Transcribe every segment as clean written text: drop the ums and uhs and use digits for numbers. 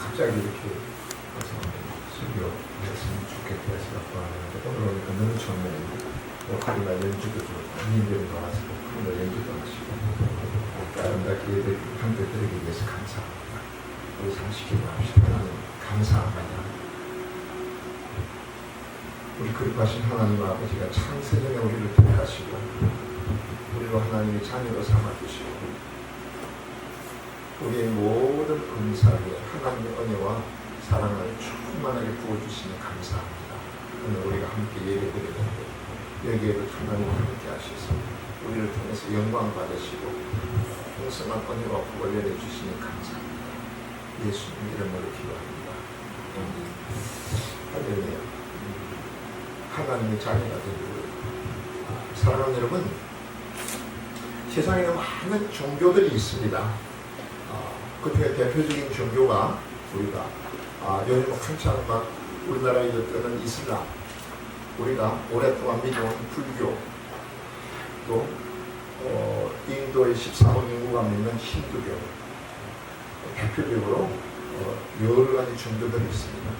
갑자기 이렇게 설교 했으면 좋겠다 해서 갖고 왔는데 오늘 오니까 너무 좋네요. 역할이나 연주도 좀 국민들이 나와서 그런 연주도 하시고 아름답게 예배 형제들에게 위해서 감사합니다. 우리 상식기도 합시다. 감사합니다. 우리 거룩하신 하나님 아버지가 창세전에 우리를 택하시고 우리로 하나님의 자녀로 삼아주시고 우리의 모든 은사에 하나님의 은혜와 사랑을 충만하게 부어주시니 감사합니다. 오늘 우리가 함께 예배드리는데 여기에도 하나님 함께 하셔서 우리를 통해서 영광 받으시고 풍성한 은혜와 복을 내려주시니 감사합니다. 예수님 이름으로 기도합니다. 할렐루야. 하나님의 자녀가 되고 사랑하는 여러분, 세상에는 많은 종교들이 있습니다. 그중에 대표적인 종교가 우리가 요즘 한창 막 우리나라에 뜨는 이슬람, 우리가 오랫동안 믿어온 불교, 또 인도의 14억 인구가 믿는 힌두교, 대표적으로 여러 가지 종교들이 있습니다.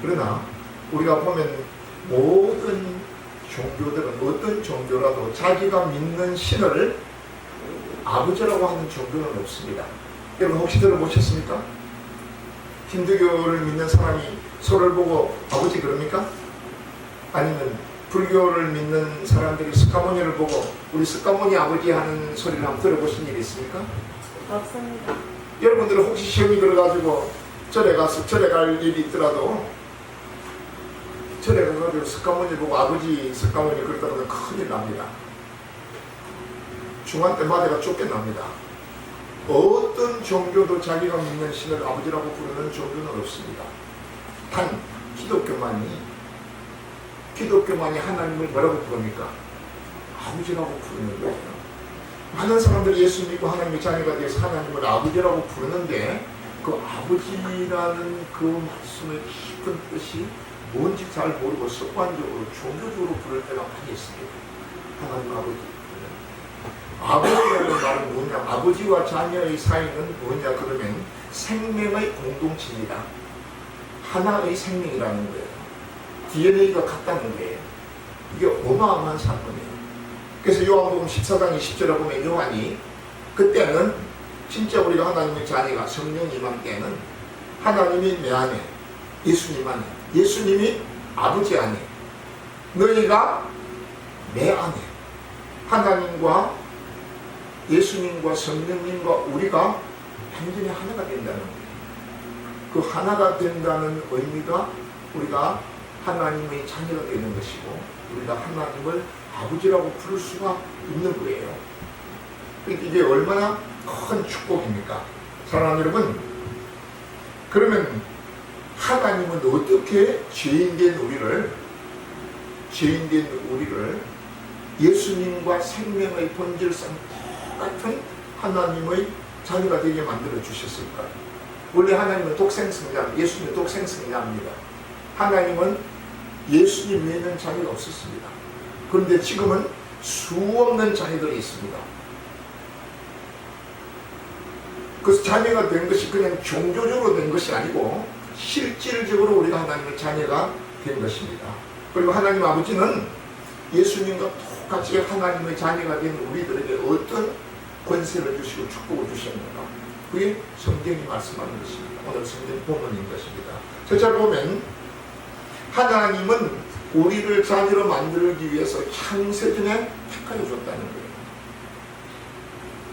그러나 우리가 보면 모든 종교들은 어떤 종교라도 자기가 믿는 신을 아버지라고 하는 종교는 없습니다. 여러분 혹시 들어보셨습니까? 힌두교를 믿는 사람이 서로를 보고 아버지 그럽니까? 아니면 불교를 믿는 사람들이 스카모니를 보고 우리 스카모니 아버지 하는 소리를 한번 들어보신 일 있습니까? 없습니다. 여러분들은 혹시 시험이 들어가지고 절에 가서 절에 갈 일이 있더라도 절에 가서 스카모니 보고 아버지 스카모니 그러다가 큰일 납니다. 중한 때 마대가 쫓겨납니다. 어떤 종교도 자기가 믿는 신을 아버지라고 부르는 종교는 없습니다. 단 기독교만이 하나님을 뭐라고 부릅니까? 아버지라고 부르는 거예요. 많은 사람들이 예수 믿고 하나님의 자녀가 되어서 하나님을 아버지라고 부르는데 그 아버지라는 그 말씀의 깊은 뜻이 뭔지 잘 모르고 습관적으로 종교적으로 부를 때가 많이 있습니다. 하나님 아버지. 아버지라는 말은 뭐냐? 아버지와 자녀의 사이는 뭐냐? 그러면 생명의 공동체입니다. 하나의 생명이라는 거예요. DNA가 같다는 거예요. 이게 어마어마한 사건이에요. 그래서 요한복음 14장 20절에 보면 요한이 그때는 진짜 우리가 하나님의 자녀가 성령 임한 때는 하나님이 내 안에, 예수님 안에, 예수님이 아버지 안에, 너희가 내 안에, 하나님과 예수님과 성령님과 우리가 완전히 하나가 된다는 거예요. 그 하나가 된다는 의미가 우리가 하나님의 자녀가 되는 것이고 우리가 하나님을 아버지라고 부를 수가 있는 거예요. 그러니까 이게 얼마나 큰 축복입니까? 사랑하는 여러분, 그러면 하나님은 어떻게 죄인된 우리를 예수님과 생명의 본질상 똑같은 하나님의 자녀가 되게 만들어 주셨을까요? 원래 하나님은 독생성자, 예수님은 독생성자입니다. 하나님은 예수님 외에는 자녀가 없었습니다. 그런데 지금은 수없는 자녀들이 있습니다. 그래서 자녀가 된 것이 그냥 종교적으로 된 것이 아니고 실질적으로 우리가 하나님의 자녀가 된 것입니다. 그리고 하나님 아버지는 예수님과 똑같이 하나님의 자녀가 된 우리들에게 어떤 권세를 주시고 축복을 주셨는가? 그게 성경이 말씀하는 것입니다. 오늘 성경 본문인 것입니다. 잘 보면 하나님은 우리를 자녀로 만들기 위해서 창세전에 택하여 줬다는 거예요.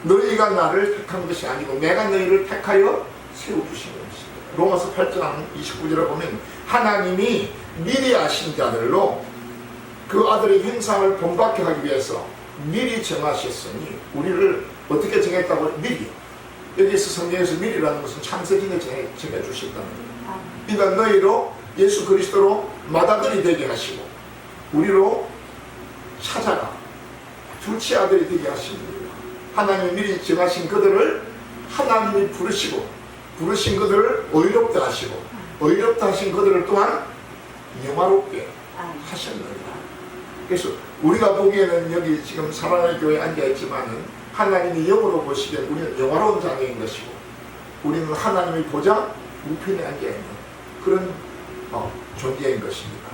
너희가 나를 택한 것이 아니고 내가 너희를 택하여 세워주신 것입니다. 로마서 8장 29절에 보면 하나님이 미리 아신 자들로 그 아들의 형상을 본받게 하기 위해서 미리 정하셨으니 우리를 어떻게 정했다고? 미리. 여기서 성경에서 미리라는 것은 창세전에 정해주셨다는 거예요. 그러니까 너희로 예수 그리스도로 맏아들이 되게 하시고 우리로 찾아가 둘째 아들이 되게 하신 겁니다. 하나님이 미리 정하신 그들을 하나님이 부르신 그들을 의롭다 하시고 의롭다 하신 그들을 또한 영화롭게 하셨느니라. 그래서 우리가 보기에는 여기 지금 사랑의 교회에 앉아있지만은 하나님이 영으로 보시기엔 우리는 영화로운 자녀인 것이고, 우리는 하나님이 보자 우편에 앉아있는 그런 존재인 것입니다.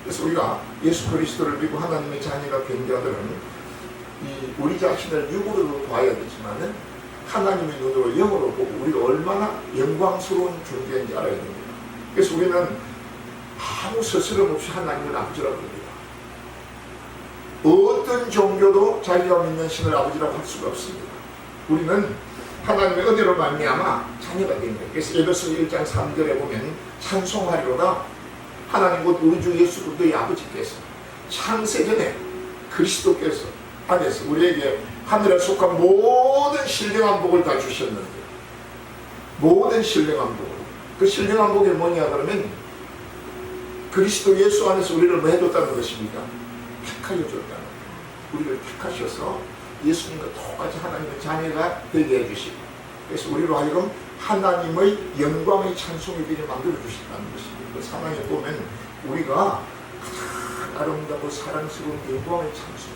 그래서 우리가 예수 그리스도를 믿고 하나님의 자녀가 된 자들은 우리 자신을 육으로도 봐야 되지만은 하나님의 눈으로 영으로 보고 우리가 얼마나 영광스러운 존재인지 알아야 됩니다. 그래서 우리는 아무 스스럼 없이 하나님을 아버지라고 합니다. 어떤 종교도 자기가 믿는 신을 아버지라고 할 수가 없습니다. 우리는 하나님의 은혜로 말미암아 자녀가 된 거예요. 그래서 에베소 1장 3절에 보면 찬송하리로다 하나님 곧 우리 주 예수 그리스도의 아버지께서 창세전에 그리스도께서 안에서 우리에게 하늘에 속한 모든 신령한 복을 다 주셨는데, 모든 신령한 복을, 그 신령한 복이 뭐냐 그러면 그리스도 예수 안에서 우리를 뭐 해줬다는 것입니까? 택하여 줬다는 거예요. 우리를 택하셔서 예수님과 똑같이 하나님의 자녀가 되게 해주시고, 그래서 우리로 하여금 하나님의 영광의 찬송이 되게 만들어주신다는 것입니다. 그 상황에 보면 우리가 가장 아름답고 사랑스러운 영광의 찬송,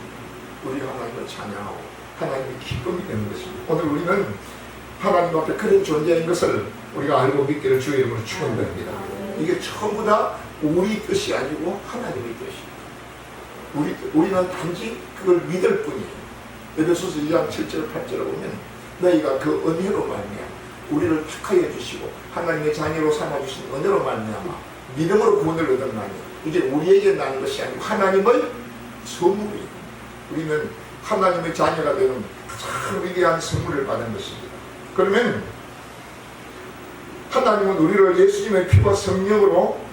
우리가 하나님을 찬양하고 하나님의 기쁨이 되는 것입니다. 오늘 우리는 하나님 앞에 그런 존재인 것을 우리가 알고 믿기를 주의 이름으로 축원드립니다. 이게 전부 다 우리 뜻이 아니고 하나님의 뜻입니다. 우리는 단지 그걸 믿을 뿐이에요. 에베소서 2장 7절 8절에 보면 너희가 그 은혜로 말미암아 우리를 택하여 주시고 하나님의 자녀로 삼아주신 은혜로 말미암아 믿음으로 구원을 얻었나니 이제 우리에게 나는 것이 아니고 하나님의 선물이에요. 우리는 하나님의 자녀가 되는 가장 위대한 선물을 받은 것입니다. 그러면 하나님은 우리를 예수님의 피와 성령으로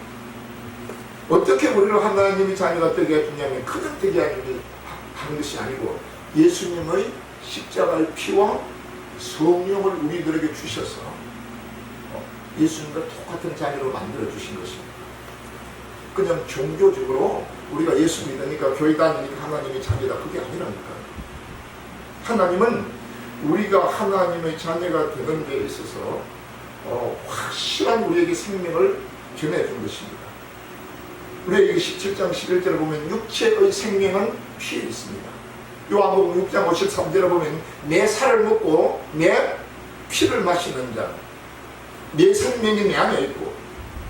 어떻게 우리를 하나님의 자녀가 되게 해주냐면 그냥 되게 하는 것이 아니고 예수님의 십자가의 피와 성령을 우리들에게 주셔서 예수님과 똑같은 자녀로 만들어 주신 것입니다. 그냥 종교적으로 우리가 예수 믿으니까 교회 다니니까 하나님의 자녀다, 그게 아니라니까요. 하나님은 우리가 하나님의 자녀가 되는 데 있어서 확실한 우리에게 생명을 전해준 것입니다. 우리에게 17장 11절에 보면 육체의 생명은 피에 있습니다. 요한복음 6장 53절에 보면 내 살을 먹고 내 피를 마시는 자, 내 생명이 내 안에 있고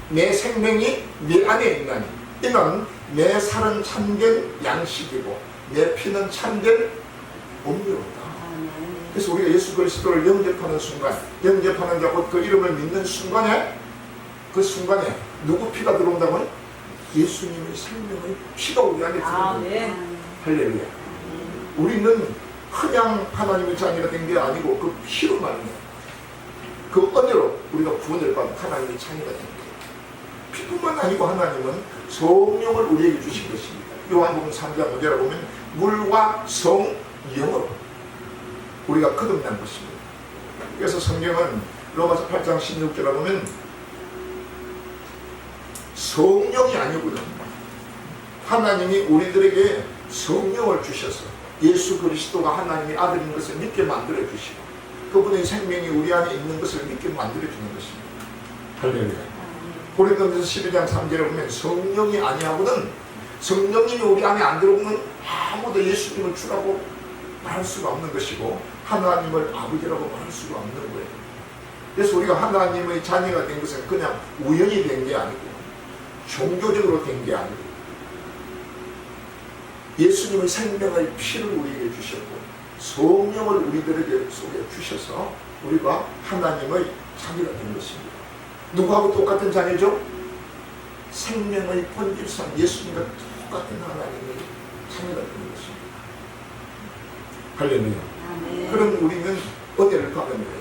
내 생명이 내 안에 있나니 이는 내 살은 참된 양식이고 내 피는 참된 음료로다. 그래서 우리가 예수 그리스도를 영접하는 순간, 영접하는 자 곧 그 이름을 믿는 순간에, 그 순간에 누구 피가 들어온다면 예수님의 생명의 피가 우리 안에 들어옵니다. 할렐루야. 우리는 그냥 하나님의 자녀가 된 게 아니고 그 피로 말미암아 그 은혜로 우리가 구원을 받은 하나님의 자녀가 된 거예요. 피뿐만 아니고 하나님은 성령을 우리에게 주신 것입니다. 요한복음 3장 5절에 보면 물과 성령으로 우리가 거듭난 것입니다. 그래서 성경은 로마서 8장 16절에 보면 성령이 아니거든요. 하나님이 우리들에게 성령을 주셔서 예수 그리스도가 하나님의 아들인 것을 믿게 만들어 주시고 그분의 생명이 우리 안에 있는 것을 믿게 만들어 주는 것입니다. 할렐루야. 고린도전서 12장 3절에 보면 성령이 아니하거든 성령님이 우리 안에 안 들어오면 아무도 예수님을 주라고 말할 수가 없는 것이고 하나님을 아버지라고 말할 수가 없는 거예요. 그래서 우리가 하나님의 자녀가 된 것은 그냥 우연히 된 게 아니고 종교적으로 된 게 아니고 예수님의 생명의 피를 우리에게 주셨고 성령을 우리들에게 속에 주셔서 우리가 하나님의 자녀가 된 것입니다. 누구하고 똑같은 자녀죠? 생명의 본질상 예수님과 똑같은 하나님의 자녀가 된 것입니다. 할렐루야. 그럼 우리는 은혜를 받은 거예요.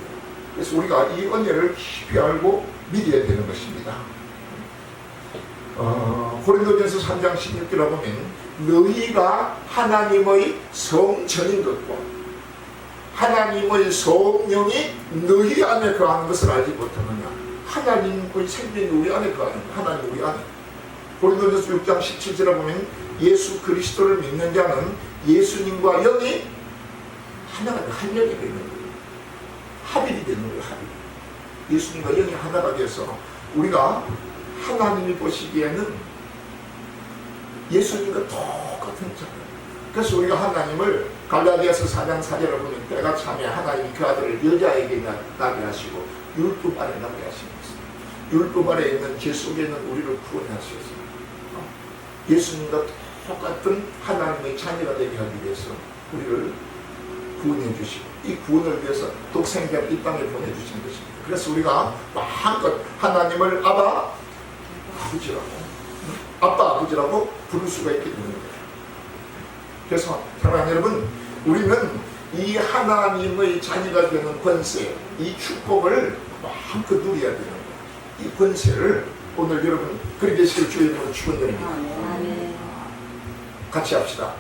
그래서 우리가 이 은혜를 깊이 알고 믿어야 되는 것입니다. 고린도전서 3장 16절에 보면 너희가 하나님의 성전인 것과 하나님의 성령이 너희 안에 거하는 것을 알지 못하느냐. 하나님의 생명이 우리 안에 거하는 하나님 우리 안에. 고린도전서 6장 17절에 보면 예수 그리스도를 믿는 자는 예수님과 영이 하나가 한 영이 되는 거예요. 합일이 되는 거예요. 합일. 예수님과 영이 하나가 돼서 우리가 하나님이 보시기에는 예수님과 똑같은 자녀, 그래서 우리가 하나님을 갈라디아서 4장 4절을 보면 때가 참에 하나님이 그 아들을 여자에게 나게 하시고 율법 아래 나게 하신 것입니다. 율법 아래 있는 죄 속에 있는 우리를 구원하셔서 예수님과 똑같은 하나님의 자녀가 되게 하기 위해서 우리를 구원해 주시고 이 구원을 위해서 독생자를 이 땅에 보내주신 것입니다. 그래서 우리가 마음껏 하나님을 아빠 아버지라고 부를 수가 있게 되는 거예요. 그래서 사랑하는 여러분, 우리는 이 하나님의 자녀가 되는 권세, 이 축복을 마음껏 누려야 되는 거예요. 이 권세를 오늘 여러분 그리 되시길 주의 이름으로 축원드립니다. 같이 합시다.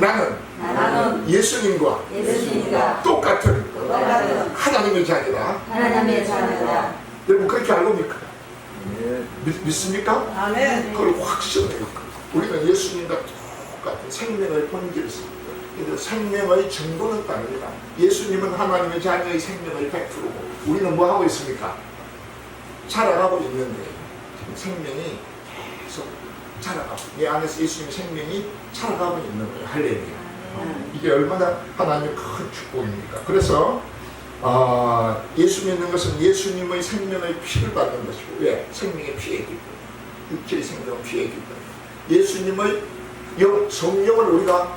나는 예수님과 똑같은 하나님의 자녀다. 여러분 그렇게 알고 믿습니까? 아멘. 그걸 확신해요. 우리는 예수님과 똑같은 생명의 본질을 씁니다. 생명의 정도는 다릅니다. 예수님은 하나님의 자녀의 생명의 100%고 우리는 뭐 하고 있습니까? 자라가고 있는데 지금 생명이 계속 자라가고 내 안에서 예수님의 생명이 자라가고 있는 거예요. 할렐루야. 이게 얼마나 하나님의 큰 축복입니까? 그래서 예수 믿는 것은 예수님의 생명의 피를 받는 것이고 왜? 생명의 피의 기쁨 육체의 생명은 피의 기쁨 예수님의 성령을 우리가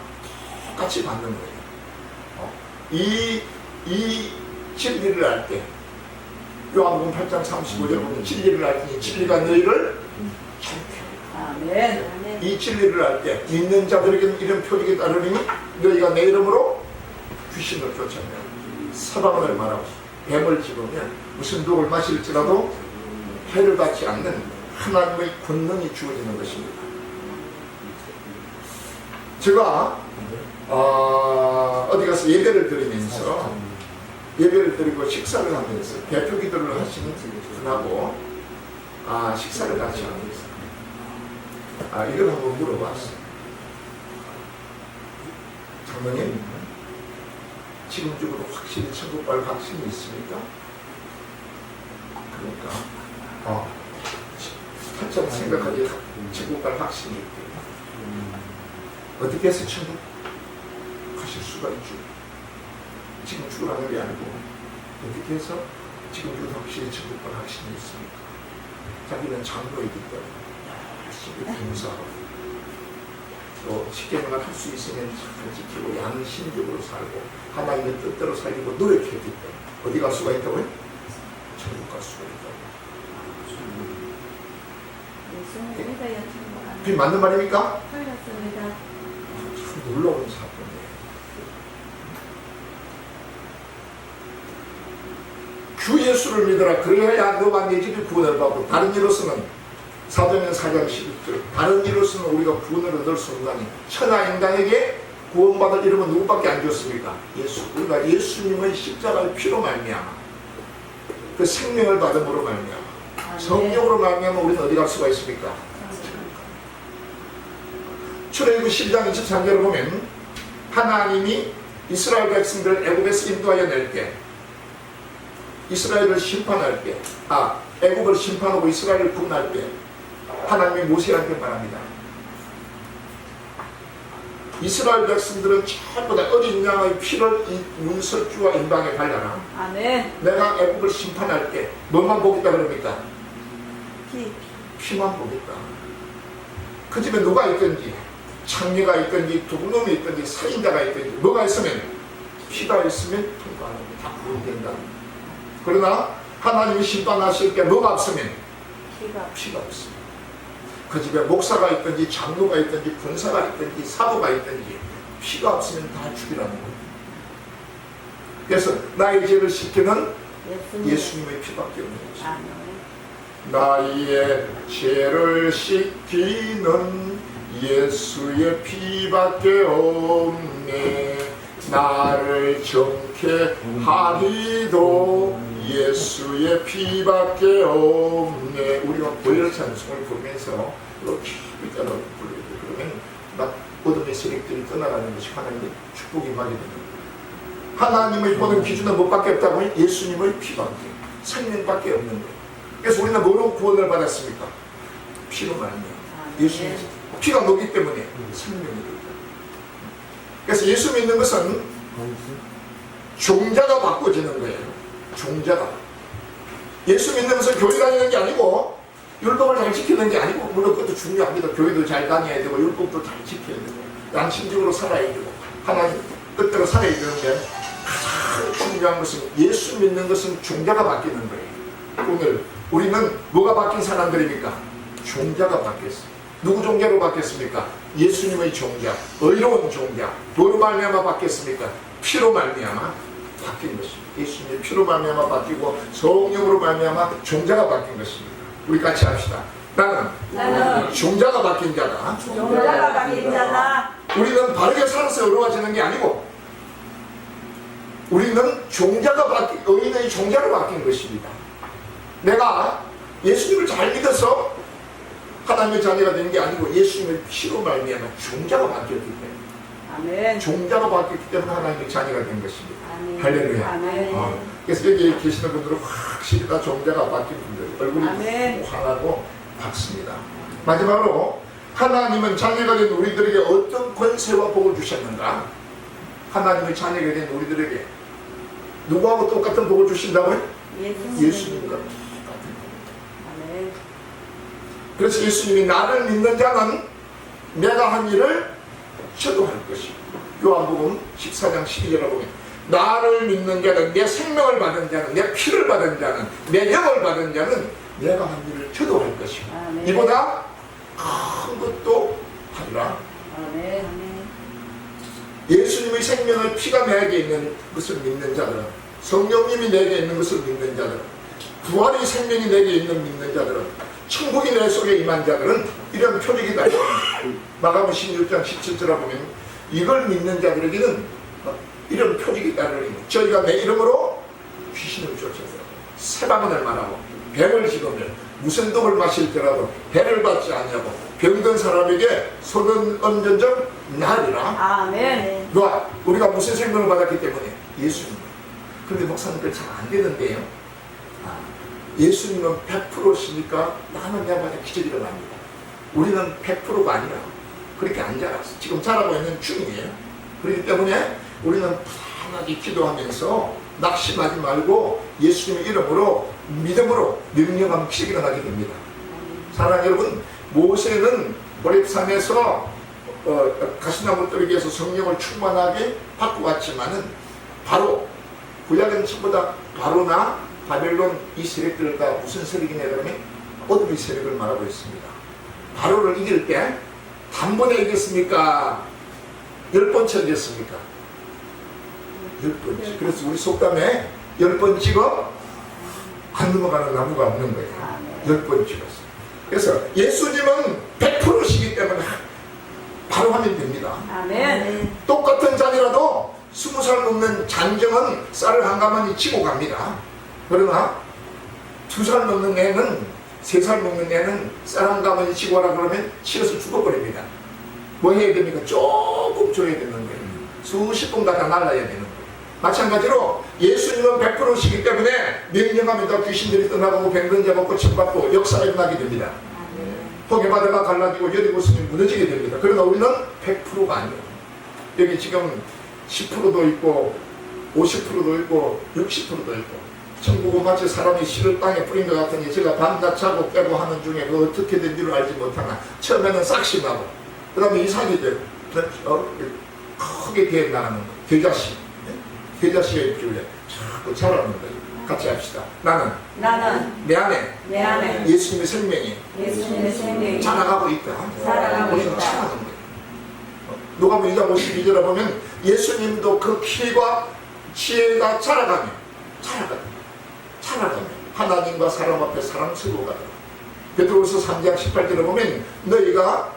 똑같이 받는 거예요. 이 진리를 알 때 요한복음 8장 35절 보면 진리를 알 때 진리가 너희를 자유케 하리라. 이 진리를 알 때 믿는 자들에게는 이런 표적이 따르니 너희가 내 이름으로 귀신을 쫓아내라. 사방을 말하고 뱀을 집으면 무슨 독을 마실지라도 해를 받지 않는 하나님의 권능이 주어지는 것입니다. 제가 어디 가서 예배를 드리면서 예배를 드리고 식사를 하면서 대표 기도를 하시는 분하고 식사를 같이 하면서 이걸 한번 물어봤어요. 장로님, 지금 죽어도 확실히 천국 갈 확신이 있습니까? 그러니까 한참 생각하기에 천국 갈 확신이 있대요. 어떻게 해서 천국 가실 수가 있죠? 지금 죽으라는 게 아니고 어떻게 해서 지금 죽어도 확실히 천국 갈 확신이 있습니까? 자기는 장로이기 때문에 열심히 봉사하고 또 십계명을 할 수 있으면 잘 지키고 양심적으로 살고 하나님의 뜻대로 살고 노력했기 때문에 어디 갈 수가 있다고요? 천국 갈 수가 있다고요. 그게 맞는 말입니까? 참 놀라운 사건이에요. 주 예수를 믿어라. 그래야 너와 네 집이 구원을 받고 다른 이로서는 사도행전 4장 11절 다른 이로서는 우리가 구원을 얻을 수 없나니 천하 인간에게 구원받을 이름은 누구밖에 안 줬습니까? 예수. 우리가 예수님의 십자가의 피로 말미암아 그 생명을 받음으로 말미암아 성령으로 말미암아 우리는 어디 갈 수가 있습니까? 출애굽기 12장 23절을 보면 하나님이 이스라엘 백성들을 애굽에서 인도하여 낼 때 이스라엘을 심판할 때 애굽을 심판하고 이스라엘을 구원할 때 하나님이 모세한테 말합니다. 이스라엘 백성들은 전부 다 어린 양의 피를 이 문설주와 임방에 발라라. 아멘. 내가 애굽을 심판할 때 뭐만 보겠다 그럽니까? 피만 보겠다. 그 집에 누가 있든지 창녀가 있든지 도둑놈이 있든지 살인자가 있든지 뭐가 있으면 피가 있으면 통과하는 게 다 구원된다. 그러나 하나님이 심판하실 때 뭐가 없으면 피가 없습니다. 그 집에 목사가 있든지 장로가 있든지 군사가 있든지 사도가 있든지 피가 없으면 다 죽이라는 거예요. 그래서 나의 죄를 씻기는 예수님의 피밖에 없는 거죠. 나의 죄를 씻기는 예수의 피밖에 없네. 나를 정케 하리도 예수의 피밖에 없네. 우리가 보혈 찬송을 부르면서 이렇게 빗자루 부르고 그러면 막 어둠의 세력들이 떠나가는 것이 하나님의 축복이 임하게 됩니다. 하나님의 보는 기준은 뭐밖에 없다고? 예수님의 피밖에, 생명밖에 없는 거예요. 그래서 우리는 뭐로 구원을 받았습니까? 피로 말미암아 예수님 피가 녹기 때문에 생명이 됩니다. 그래서 예수 믿는 것은 종자가 바꿔지는 거예요. 종자가. 예수 믿는 것은 교회 다니는 게 아니고 율법을 잘 지키는 게 아니고, 물론 그것도 중요합니다. 교회도 잘 다녀야 되고 율법도 잘 지켜야 되고 양심적으로 살아야 되고 하나님 뜻대로 살아야 되는데, 가장 중요한 것은 예수 믿는 것은 종자가 바뀌는 거예요. 오늘 우리는 뭐가 바뀐 사람들입니까? 종자가 바뀌었어요. 누구 종자로 바뀌었습니까? 예수님의 종자, 의로운 종자. 뭐로 말미암아 바뀌었습니까? 피로 말미암아 바뀐 것입니다. 예수님의 피로 말미암아 바뀌고 성령으로 말미암아 종자가 바뀐 것입니다. 우리 같이 합시다. 나는 종자가 바뀐 자다. 종자가 바뀐 자다. 우리는 바르게 살아서 의로워지는 게 아니고, 우리는 종자가 바뀐, 의인의 종자로 바뀐 것입니다. 내가 예수님을 잘 믿어서 하나님의 자녀가 된 게 아니고 예수님의 피로 말미암아 종자가 바뀌었기 때문에, 아멘. 종자가 바뀌었기 때문에 하나님의 자녀가 된 것입니다. 아멘. 할렐루야. 아멘. 그래서 여기 계시는 분들은 확실히 다 종자가 바뀐 분들, 얼굴이 아멘. 환하고 밝습니다. 마지막으로 하나님은 자녀가 된 우리들에게 어떤 권세와 복을 주셨는가? 하나님의 자녀가 된 우리들에게 누구하고 똑같은 복을 주신다고요? 예수님과 똑같은 복. 아멘. 그래서 예수님이 나를 믿는 자는 내가 한 일을 저도 할 것이고, 요한복음 14장 12절에 보면 나를 믿는 자는, 내 생명을 받은 자는, 내 피를 받은 자는, 내 영을 받은 자는 내가 한 일을 저도 할 것이고, 아멘. 이보다 큰 것도 하리라. 아멘. 예수님의 생명을 피가 내게 있는 것을 믿는 자들은, 성령님이 내게 있는 것을 믿는 자들은, 부활의 생명이 내게 있는 믿는 자들은, 천국이 내 속에 임한 자들은 이런 표적이 다 있습니다. 마가복음 16장 17절에 보면 이걸 믿는 자들에게는 이런 표적이 따르니 저희가 내 이름으로 귀신을 쫓아서 새방언을 말하고 뱀을 집으며 무슨 독을 마실지라도 해를 받지 아니하고 병든 사람에게 손은 얹은적 나으리라. 아멘. 우리가 무슨 생명을 받았기 때문에? 예수님. 그런데 목사님들 잘 안 되는데요. 예수님은 100%시니까 나는 내마다 기적이 일어납니다. 우리는 100%가 아니라 그렇게 안 자랐어. 지금 자라고 있는 중이에요. 그렇기 때문에 우리는 편하게 기도하면서 낙심하지 말고 예수님의 이름으로 믿음으로 능력하면 기적이 일어나게 됩니다. 사랑하는 여러분, 모세는 호렙산에서 가시나무 떨기에서 성령을 충만하게 받고 왔지만은 바로 구약은 전부 다 바로나 바벨론 이 세력들을 다 무슨 세력이냐 그러면 어둠의 세력을 말하고 있습니다. 바로를 이길 때 단번에 이겼습니까? 10번 이겼습니까? 10번. 그래서 우리 속담에 10번 찍어 안 넘어가는 나무가 없는 거예요. 10번 찍었어요. 그래서 예수님은 100%시기 때문에 바로 하면 됩니다. 아멘. 똑같은 잔이라도 20살 넘는 잔정은 쌀을 한 가마니 치고 갑니다. 그러나 2살 넘는 애는, 3살 넘는 애는 쌀 한 가마니 치고 하라 그러면 치여서 죽어버립니다. 뭐 해야 됩니까? 조금 줘야 되는 거예요. 수십 번 가다 날라야 되는 거예요. 마찬가지로 예수님은 100%시기 때문에 명령하면 다 귀신들이 떠나가고 병든 자가 고침받고 역사가 일어나게 됩니다. 포개바다가 갈라지고 여리고성이 무너지게 됩니다. 그러나 우리는 100%가 아니에요. 여기 지금 10%도 있고 50%도 있고 60%도 있고, 천국은 마치 사람이 씨를 땅에 뿌린 것 같으니 제가 반다차고 빼고 하는 중에 그 어떻게 된 줄 알지 못하나 처음에는 싹심하고 그 다음에 이상이 되고 크게 계획 나가는 거예요. 겨자씨, 겨자씨가 입줄에 자꾸 자라는 거예요. 같이 합시다. 나는 내 안에 예수님의 생명이 자라가고 있다. 우리는 자라는 거예요. 누가복음 2장 52절에 보면 예수님도 그 키와 지혜가 자라가며 하나님과 사람 앞에 사랑스러워 가더라. 베드로후서 3장 18절에 보면 너희가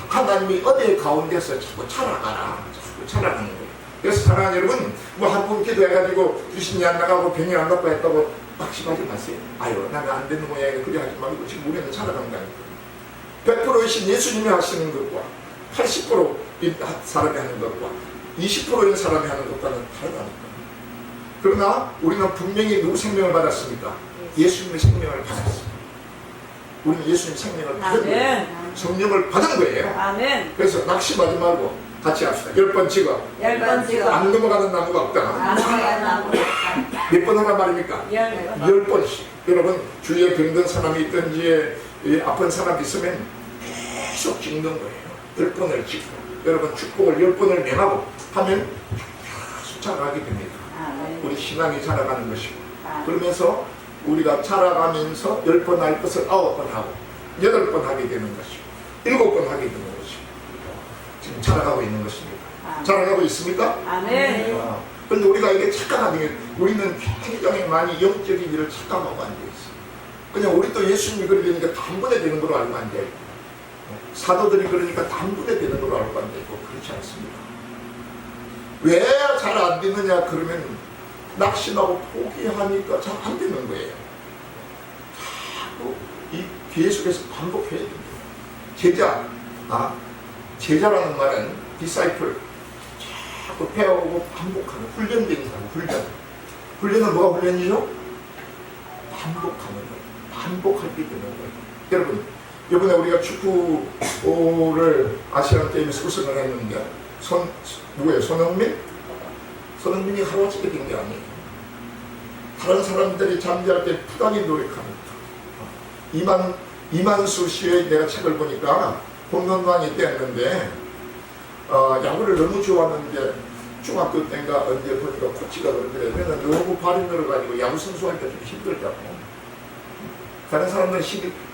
하나님이 어디에 가운데서 자꾸 자라가는 거예요. 그래서 사랑하는 여러분, 뭐 한 번 기도해가지고 귀신이 안 나가고 병이 안 낫고 했다고 막심하지 마세요. 아유, 나는 안 되는 모양이니까 그래 하지 말고 지금 우리는 자라간다니까. 100%이신 예수님이 하시는 것과 80%인 사람이 하는 것과 20%인 사람이 하는 것과는 다르다니까. 그러나 우리는 분명히 누구 생명을 받았습니까? 예수님의 생명을 받았습니다. 우리는 예수님 생명을 받은 거예요. 아멘. 성령을 받은 거예요. 아멘. 그래서 낙심하지 말고 같이 합시다. 10번 찍어. 10번 찍어. 안 넘어가는 나무가 없다. 아멘. 몇 번 하란 말입니까? 10번. 10번씩. 여러분 주위에 병든 사람이 있든지 아픈 사람이 있으면 계속 찍는 거예요. 10번을 찍고 여러분 축복을 10번을 명하고 하면 숫자가 하게 됩니다. 아멘. 우리 신앙이 자라가는 것이고 아멘. 그러면서 우리가 자라가면서 10번 할 것을 9번 하고 8번 하게 되는 것이고 7번 하게 되는 것이고 지금 자라가고 있는 것입니다. 아멘. 자라가고 있습니까? 아멘. 그런데 우리가 이게 착각하는 게 우리는 굉장히 많이 영적인 일을 착각하고 앉아 있어요. 그냥 우리 또 예수님이 그러니까 단번에 되는 걸로 알고 앉아 있고 사도들이 그러니까 단번에 되는 걸로 알고 앉아 있고 그렇지 않습니다. 왜 잘 안 되느냐 그러면 낙심하고 포기하니까 잘 안 되는 거예요. 자꾸 이 계속해서 반복해야 됩니다. 제자, 제자라는 말은 디사이플 자꾸 배우고 반복하는 훈련된 사람, 훈련은 뭐가 훈련이죠? 반복하는 거예요. 반복할 때 되는 거예요. 여러분, 이번에 우리가 축구를 아시안 게임에서 우승을 했는데 누구예요? 손흥민? 손흥민이 하루아침에 된 게 아니에요. 다른 사람들이 잠잘 때 부단히 노력합니다. 이만수 씨의 내가 책을 보니까 홈런왕이 됐는데 야구를 너무 좋아하는데 중학교 때인가 언제 보니까 코치가 그러더래. 내가 너무 발이 늘어가지고 야구 선수하니까 좀 힘들다고. 다른 사람들은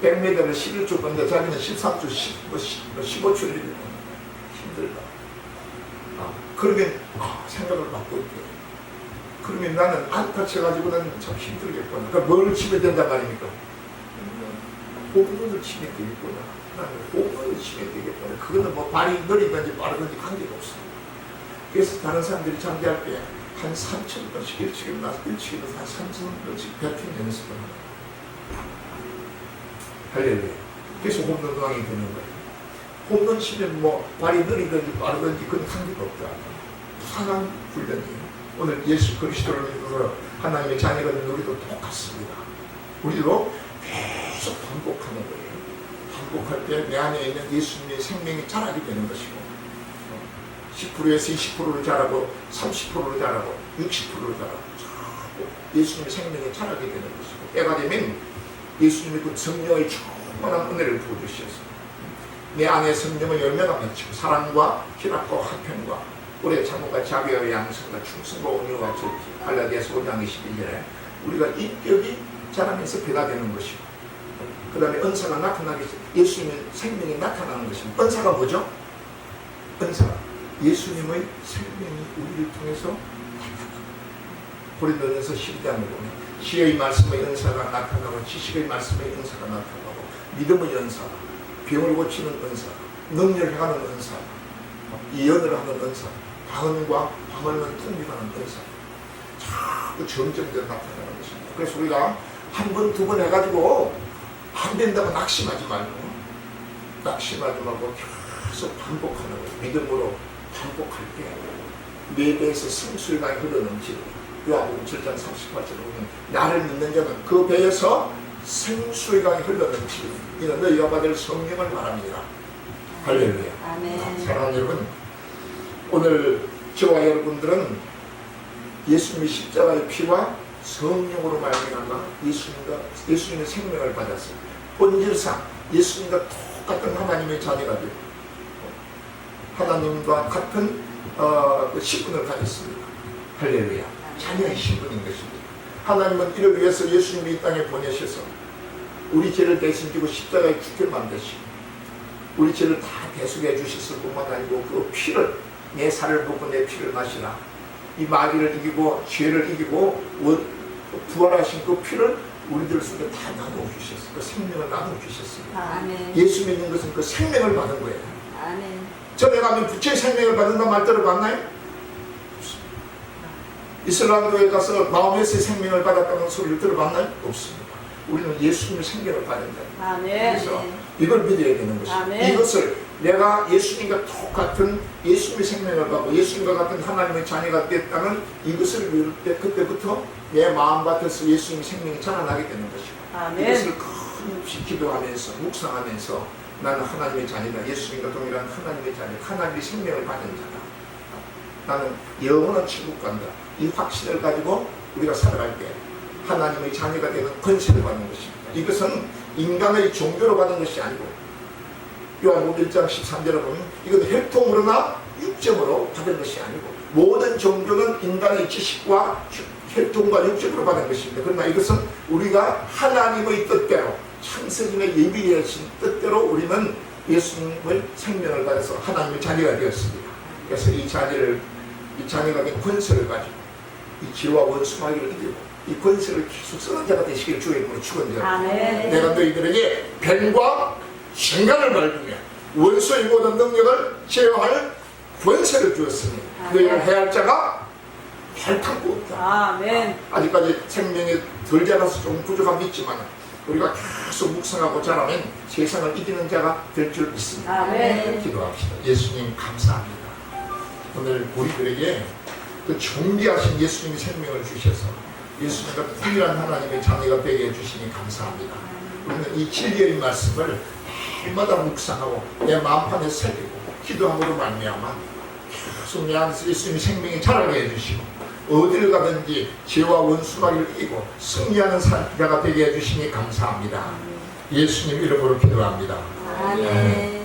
100m를 11초 건데 자기는 13초, 15초 이렇게 힘들다. 그러면 생각을 바꾸게. 그러면 나는 안타 쳐가지고는 참 힘들겠구나. 그러니까 뭘 치면 된단 말입니까? 홈런을 치면 되겠구나. 나는 홈런을 치면 되겠구나. 그거는 뭐 발이 느리든지 빠르든지 관계가 없어. 그래서 다른 사람들이 잠잘 때 한 3,000번씩 일치기로 나서 일치기로 한 3,000번씩 배팅 연습을 합니다. 할렐루야. 그래서 홈런왕이 되는 거예요. 홈런 치면 뭐 발이 느리든지 빠르든지 그건 관계가 없다. 무상한 훈련이에요. 오늘 예수 그리스도를 믿어서 하나님의 자녀가 된 우리도 똑같습니다. 우리도 계속 반복하는 거예요. 반복할 때 내 안에 있는 예수님의 생명이 자라게 되는 것이고 10%에서 20%를 자라고 30%를 자라고 60%를 자라고 예수님의 생명이 자라게 되는 것이고 때가 되면 예수님의 그 성령의 충만한 은혜를 부어주셔서 내 안에 성령을 열매가 맺히고 사랑과 희락과 화평과 오래 참음과 자비와 양성과 충성과 온유와 절기 갈라디아서 5장 21절에 우리가 인격이 자라면서 배가 되는 것이고 그 다음에 은사가 나타나게 예수님의 생명이 나타나는 것입니다. 은사가 뭐죠? 은사가 예수님의 생명이 우리를 통해서 고린도전서 12장에 보면 지혜의 말씀의 은사가 나타나고 지식의 말씀의 은사가 나타나고 믿음의 은사, 병을 고치는 은사, 능력을 행하는 은사, 예언을 하는 은사, 방언과 방언을 통일하는 은사 자꾸 점점점 나타나는 것입니다. 그래서 우리가 한 번, 두 번 해가지고 안 된다고 낙심하지 말고 계속 반복하는 거예요. 믿음으로 반복할 때 내 배에서 성수가 흘러넘치고 요한복음 7장 38절에 보면 나를 믿는 자는 그 배에서 생수의 강이 흘러넘치고 이는 너희가 받을 성령을 말합니다. 할렐루야. 아멘. 사랑하는 여러분, 오늘 저와 여러분들은 예수님의 십자가의 피와 성령으로 말미암아 예수님의 생명을 받았어요. 본질상 예수님과 똑같은 하나님의 자녀가 되고 하나님과 같은 신분을 가졌습니다. 할렐루야. 자녀의 신분인 것입니다. 하나님은 이를 위해서 예수님이 이 땅에 보내셔서 우리 죄를 대신 지고 십자가에 죽게 만드시고 우리 죄를 다 대속해 주셨을 뿐만 아니고 그 피를 내 살을 먹고 내 피를 마시라. 이 마귀를 이기고 죄를 이기고 부활하신 그 피를 우리들 속에 다 나누어 주셨어요. 그 생명을 나누어 주셨습니다. 아멘. 예수 믿는 것은 그 생명을 받은 거예요. 아멘. 전에 가면 부처의 생명을 받는다 말 들어봤나요? 이슬람교에 가서 마호메스의 생명을 받았다는 소리를 들어봤나요? 없습니다. 우리는 예수님의 생명을 받는다. 아멘. 그래서 이걸 믿어야 되는 것입니다. 아멘. 이것을 내가 예수님과 똑같은 예수님의 생명을 받고 예수님과 같은 하나님의 자녀가 됐다면 이것을 믿을 때 그때부터 내 마음밭에서 예수님의 생명이 자라나게 되는 것이고 아멘. 이것을 끊임없이 기도하면서 묵상하면서 나는 하나님의 자녀다. 예수님과 동일한 하나님의 자녀, 하나님의 생명을 받은 자다. 나는 영원한 천국 간다. 이 확신을 가지고 우리가 살아갈 때 하나님의 자녀가 되는 권세를 받는 것입니다. 이것은 인간의 종교로 받은 것이 아니고 요한복음 1장 13절에 보면 이건 혈통으로나 육정으로 받은 것이 아니고 모든 종교는 인간의 지식과 혈통과 육정으로 받은 것입니다. 그러나 이것은 우리가 하나님의 뜻대로 창세전에 예비하신 뜻대로 우리는 예수님의 생명을 받아서 하나님의 자녀가 되었습니다. 그래서 이 자녀가 된 권세를 가지고 이 지와 원수마귀를 이기고 이 권세를 계속 쓰는 자가 되시길 주의 이름으로 축원드립니다. 내가 너희들에게 뱀과 생간을 밟으며 원수의 모든 능력을 제어할 권세를 주었으니 너희를 해할 자가 혈탕도 없다. 아멘. 아직까지 생명이 덜 자라서 좀 부족함이 있지만 우리가 계속 묵상하고 자라면 세상을 이기는 자가 될 줄 믿습니다. 아멘. 기도합시다. 예수님 감사합니다. 오늘 우리들에게 그 존귀하신 예수님의 생명을 주셔서 예수님과 동일한 하나님의 자녀가 되게 해주시니 감사합니다. 우리는 이 진리의 말씀을 날마다 묵상하고 내 마음판에 새기고 기도함으로 말미암아 계속 내 안에서 예수님의 생명이 자라게 해주시고 어디를 가든지 죄와 원수마귀를 이기고 승리하는 자가 되게 해주시니 감사합니다. 예수님 이름으로 기도합니다. 아멘.